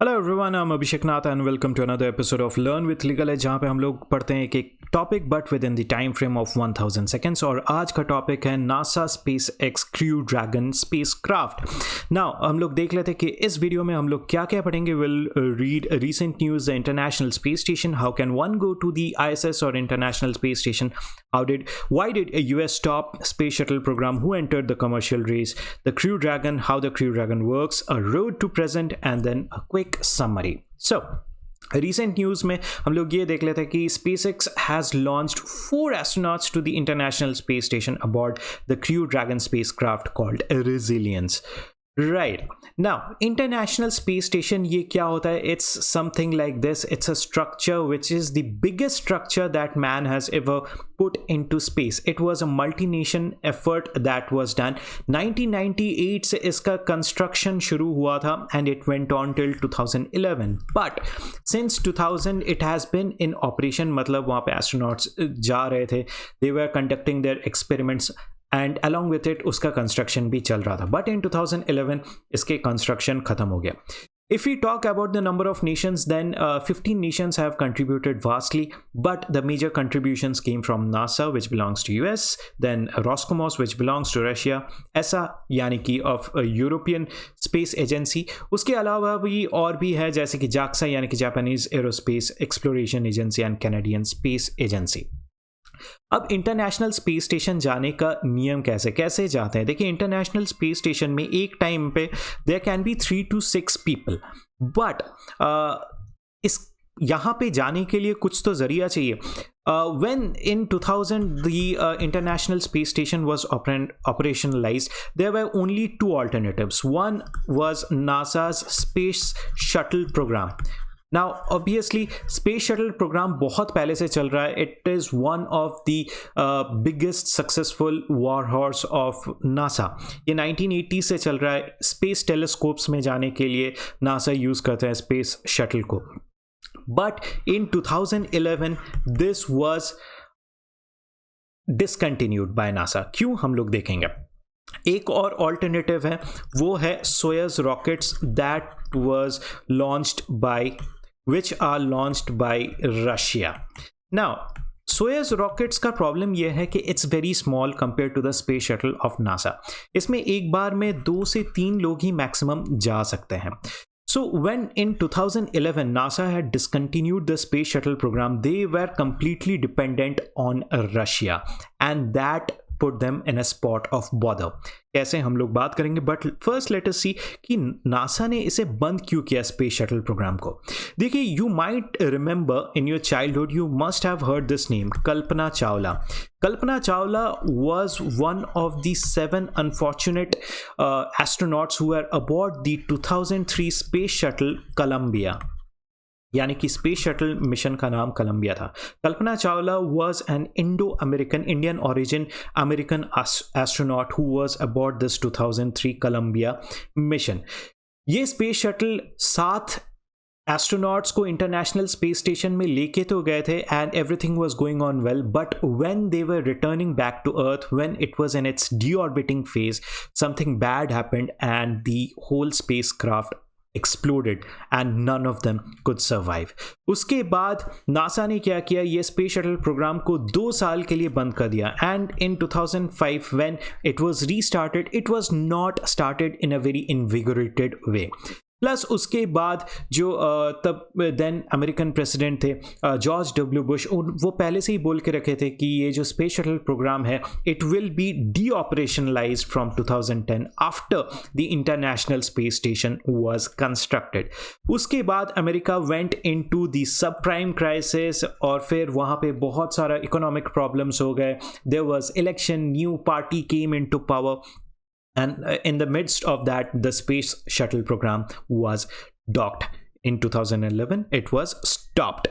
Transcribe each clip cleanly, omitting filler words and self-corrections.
Hello everyone, I am Abhishek Nath and welcome to another episode of learn with legal edge, जहाँ पे हम लोग पढ़ते हैं एक topic but within the time frame of 1000 seconds. और आज का टॉपिक है NASA SpaceX Crew Dragon spacecraft. Now हम लोग देख लेते हैं कि इस वीडियो में हम लोग क्या क्या पढ़ेंगे। Will read recent news, the international space station, how can one go to the ISS और international space station, why did a US stop space shuttle program, who entered the commercial race, the Crew Dragon, how the Crew Dragon works, a road to present, and then a quick summary. So recent news में हम लोग ये देख लेते हैं कि SpaceX has launched 4 astronauts to the International Space Station aboard the Crew Dragon spacecraft called Resilience. Right now, International Space Station, ये क्या होता है? It's something like this. It's a structure which is the biggest structure that man has ever put into space. It was a multi-nation effort that was done. 1998 से इसका construction शुरू हुआ था and it went on till 2011. But since 2000 it has been in operation. मतलब वहाँ पे astronauts जा रहे थे. They were conducting their experiments. And along with it उसका कंस्ट्रक्शन भी चल रहा था, बट इन 2011 इसके कंस्ट्रक्शन खत्म हो गया. If we talk about the number of nations, then 15 nations have contributed vastly, but the major contributions came from NASA, which belongs to US, then Roscosmos, which belongs to Russia, ESA यानी कि of European Space Agency. उसके अलावा भी और भी है, जैसे कि JAXA यानी कि Japanese Aerospace Exploration Agency and Canadian Space Agency. अब इंटरनेशनल स्पेस स्टेशन जाने का नियम कैसे जाते हैं? देखिए, इंटरनेशनल स्पेस स्टेशन में एक टाइम पे there can be 3 to 6 people, but इस यहाँ पे जाने के लिए कुछ तो जरिया चाहिए. When in 2000 the International Space Station was operationalized, there were only 2 alternatives. One was NASA's Space Shuttle program. Now, obviously, Space Shuttle program बहुत पहले से चल रहा है. It is one of the biggest successful warhorse of NASA. ये 1980 से चल रहा है. Space telescopes में जाने के लिए NASA यूज़ करते हैं Space Shuttle को. But in 2011, this was discontinued by NASA. क्यों, हम लोग देखेंगे. एक और ऑल्टरनेटिव है, वो है सोयज rockets that was launched by which are launched by Russia. Now, Soyuz rockets का प्रॉब्लम यह है कि it's very small compared to the space shuttle of NASA. इसमें एक बार में 2 से 3 लोग ही मैक्सिमम जा सकते हैं. So when in 2011 NASA had discontinued the space shuttle program, they were completely dependent on Russia, and that put them in a spot of bother. कैसे, हम लोग बात करेंगे, बट फर्स्ट लेट अस सी कि नासा ने इसे बंद क्यों किया स्पेस शटल प्रोग्राम को. देखिए, you might remember in your childhood, you must have heard this name, Kalpana Chawla. Kalpana Chawla was one of the 7 unfortunate astronauts who were aboard the 2003 space shuttle Columbia. यानी कि स्पेस शटल मिशन का नाम Columbia था. Kalpana Chawla was an Indo American, Indian origin American astronaut who was aboard this 2003 Columbia mission. ये space shuttle 7 astronauts को international space station में लेके तो गए थे and everything was going on well, but when they were returning back to Earth, when it was in its deorbiting phase, something bad happened and the whole spacecraft exploded and none of them could survive. उसके बाद NASA ने क्या किया, ये space shuttle programme को 2 साल के लिए बंद कर दिया. And in 2005 when it was restarted, it was not started in a very invigorated way. Plus उसके बाद जो तब देन अमेरिकन प्रेसिडेंट थे जॉर्ज डब्ल्यू बुश, वो पहले से ही बोल के रखे थे कि ये जो स्पेस शटल प्रोग्राम है, it will be D operationalised from 2010 after the international space station was constructed. उसके बाद America went into the sub prime crisis और फिर वहाँ पे बहुत सारा इकोनॉमिक प्रॉब्लम्स हो गए. There was election, new party came into power. And in the midst of that, the space shuttle program was docked. In 2011, it was stopped.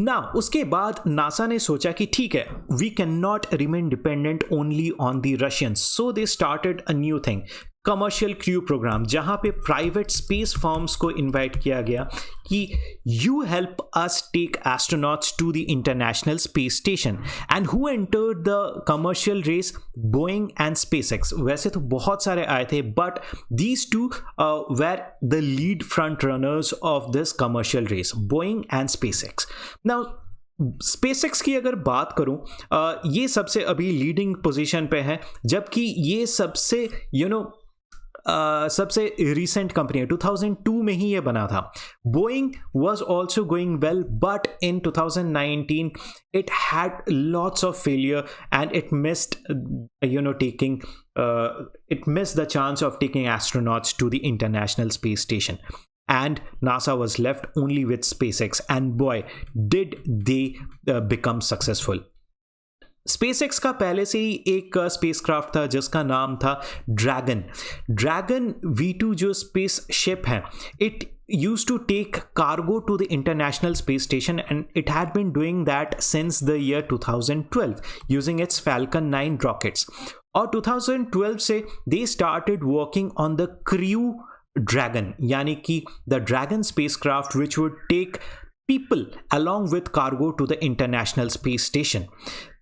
Now, उसके बाद नासा ने सोचा कि ठीक है, we cannot remain dependent only on the Russians. So they started a new thing. Commercial crew programme, जहां पे private space firms को इनवाइट किया गया कि you help us take astronauts to the international space station. And who entered the commercial race? Boeing and SpaceX. वैसे तो बहुत सारे आए थे, but these two were the lead front runners of this commercial race, Boeing and SpaceX. Now SpaceX की अगर बात करूं, ये सबसे अभी लीडिंग पोजीशन पे है, जबकि ये सबसे सबसे रिसेंट कंपनी है, 2002 में ही ये बना था। Boeing was also going well, but in 2019 it had lots of failure and it missed the chance of taking astronauts to the international space station. And NASA was left only with SpaceX, and boy, did they become successful. SpaceX का पहले से ही एक spacecraft था जिसका नाम था dragon V2 जो spaceship है. It used to take cargo to the International Space Station, and it had been doing that since the year 2012 using its Falcon 9 rockets. और 2012 से they started working on the Crew Dragon, यानी कि the Dragon spacecraft which would take people along with cargo to the International Space Station.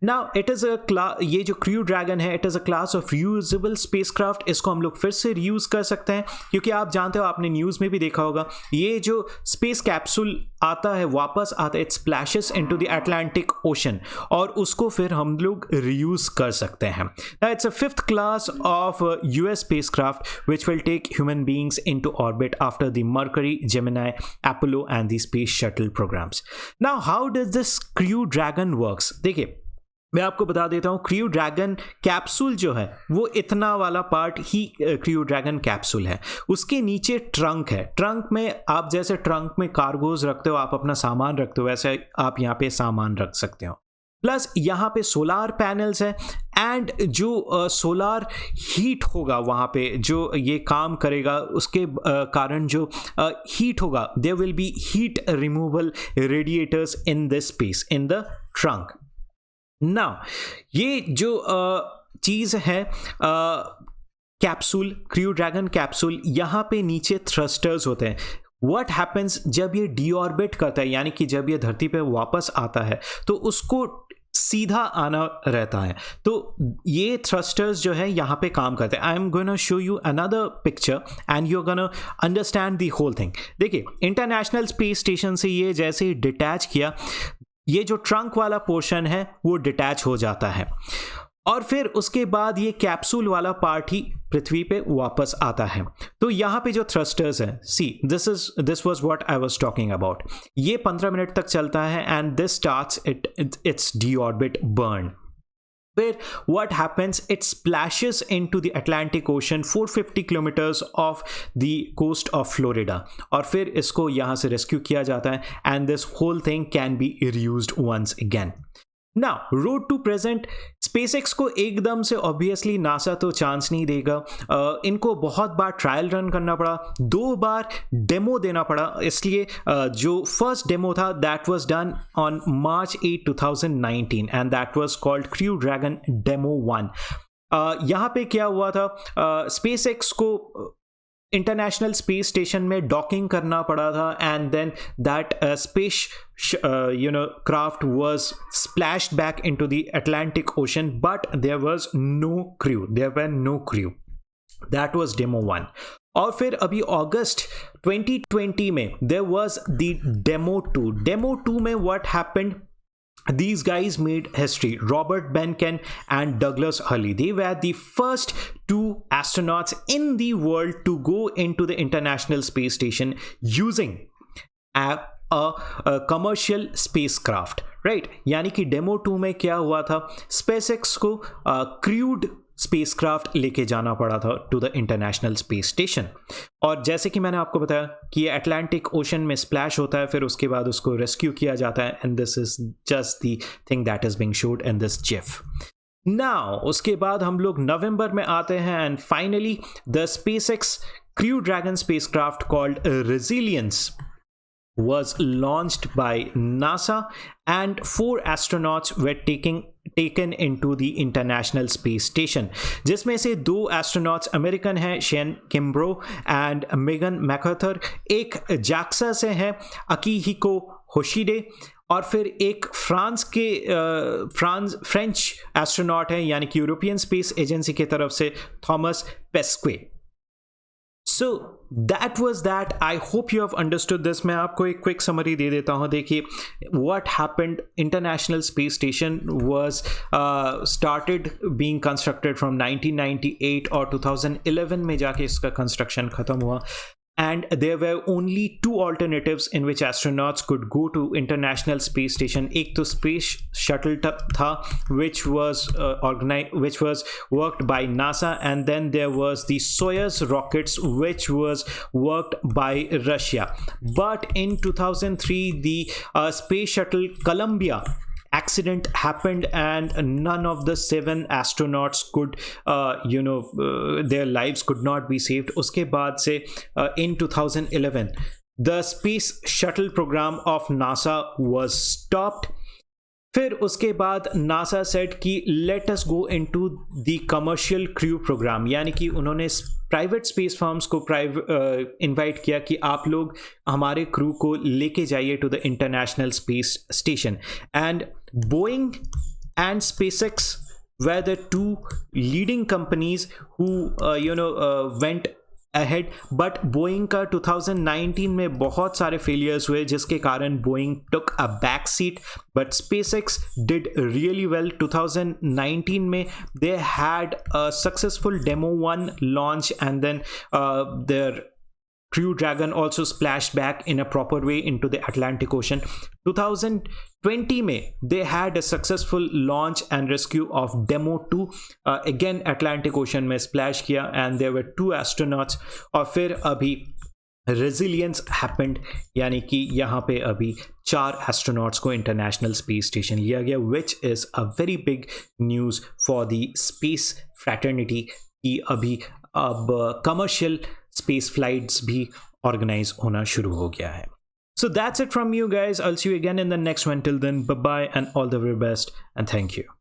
Now it is a class, ये जो Crew Dragon है, it is a class of reusable spacecraft. इसको हम लोग फिर से reuse कर सकते हैं, क्योंकि आप जानते हो, आपने न्यूज़ में भी देखा होगा, ये जो स्पेस कैप्सूल आता है, वापस आता है, it splashes into the Atlantic Ocean, और उसको फिर हम लोग reuse कर सकते हैं. Now it's a fifth class of US spacecraft which will take human beings into orbit after the Mercury, Gemini, Apollo and the Space Shuttle programs. Now how does this Crew Dragon works? देखिए, मैं आपको बता देता हूँ. Crew dragon capsule जो है वो इतना वाला पार्ट ही क्रू ड्रैगन कैप्सूल है. उसके नीचे ट्रंक है. ट्रंक में आप जैसे ट्रंक में कार्गोज रखते हो, आप अपना सामान रखते हो, वैसे आप यहाँ पे सामान रख सकते हो. प्लस यहाँ पे सोलार पैनल्स है, एंड जो सोलार हीट होगा वहाँ पे जो ये काम करेगा, उसके कारण जो हीट होगा, there will be heat removal radiators in this space in the trunk. Now ये जो चीज़ है कैप्सूल, क्रू ड्रैगन कैप्सूल, यहाँ पे नीचे थ्रस्टर्स होते हैं. व्हाट हैपन्स जब ये डीऑर्बिट करता है, यानी कि जब ये धरती पे वापस आता है, तो उसको सीधा आना रहता है, तो ये थ्रस्टर्स जो है यहाँ पे काम करते हैं. I am gonna show you another picture and you are gonna understand the whole thing. देखिए, इंटरनेशनल स्पेस स्टेशन से ये जैसे ही डिटैच किया, ये जो ट्रंक वाला पोर्शन है वो डिटैच हो जाता है, और फिर उसके बाद ये कैप्सूल वाला पार्ट ही पृथ्वी पे वापस आता है. तो यहाँ पे जो थ्रस्टर्स हैं, see this was what I was talking about. ये 15 मिनट तक चलता है, and this starts it's deorbit burn. Where what happens, it splashes into the Atlantic Ocean 450 kilometers off the coast of Florida, और फिर इसको यहाँ से रेस्क्यू किया जाता है, and this whole thing can be reused once again. Now road to present, SpaceX को एकदम से ऑब्वियसली नासा तो चांस नहीं देगा. इनको बहुत बार ट्रायल रन करना पड़ा, 2 बार डेमो देना पड़ा. इसलिए जो फर्स्ट डेमो था that was done on March 8, 2019 and that was called Crew Dragon demo 1. यहाँ पे क्या हुआ था, SpaceX को इंटरनेशनल स्पेस स्टेशन में डॉकिंग करना पड़ा था, and then that spacecraft was splashed back into the Atlantic Ocean, but there was no crew, there were no crew. That was demo 1. और फिर अभी अगस्त 2020 में there was the demo 2. Demo 2 में what happened, these guys made history. Robert Behnken and Douglas Hurley, they were the first 2 astronauts in the world to go into the International Space Station using a commercial spacecraft, right? यानी कि demo 2 में क्या हुआ था, SpaceX को crude spacecraft लेके जाना पड़ा था to the international space station. और जैसे कि मैंने आपको बताया कि ये अटलांटिक ओशन में स्प्लैश होता है, फिर उसके बाद उसको रेस्क्यू किया जाता है, and this is just the thing that is being showed in this GIF. Now उसके बाद हम लोग नवंबर में आते हैं, and finally the SpaceX crew dragon spacecraft called resilience was launched by NASA, and 4 astronauts were taken taken into the International Space Station, जिसमें से 2 astronauts American हैं, शेन किम्ब्रो एंड मेगन मैकआर्थर, एक जैक्सा से हैं अकीहिको होशिडे, और फिर एक फ्रेंच एस्ट्रोनॉट है यानी कि यूरोपियन स्पेस एजेंसी की तरफ से Thomas पेस्क्वे. So that was that. I hope you have understood this. मैं आपको एक क्विक समरी दे देता हूँ. देखिए, what happened, International Space Station was started being constructed from 1998 और 2011 में जाके इसका कंस्ट्रक्शन ख़त्म हुआ. And there were only 2 alternatives in which astronauts could go to International Space Station. एक तो Space Shuttle था, which was worked by NASA, and then there was the Soyuz rockets, which was worked by Russia. But in 2003, the Space Shuttle Columbia accident happened and none of the 7 astronauts could their lives could not be saved. उसके बाद से in 2011 the Space Shuttle program of NASA was stopped. फिर उसके बाद NASA said कि let us go into the commercial crew programme, यानी कि उन्होंने प्राइवेट स्पेस फर्म्स को इनवाइट किया कि आप लोग हमारे क्रू को लेके जाइए to the international space station. And Boeing and SpaceX were the 2 leading companies who went ahead. But Boeing का 2019 में बहुत सारे फेलियर्स हुए जिसके कारण Boeing took a back seat, but SpaceX did really well. 2019 में they had a successful demo 1 launch, and then their Crew Dragon also splashed back in a proper way into the Atlantic Ocean. 2020 में they had a successful launch and rescue of Demo 2. Again Atlantic Ocean में splash किया and there were 2 astronauts. और फिर अभी resilience happened, यानी कि यहाँ पे अभी 4 astronauts को International Space Station लिया गया, which is a very big news for the space fraternity कि अभी अब commercial space flights भी organize होना शुरू हो गया है. So that's it from you guys. I'll see you again in the next one. Till then, bye bye and all the very best, and thank you.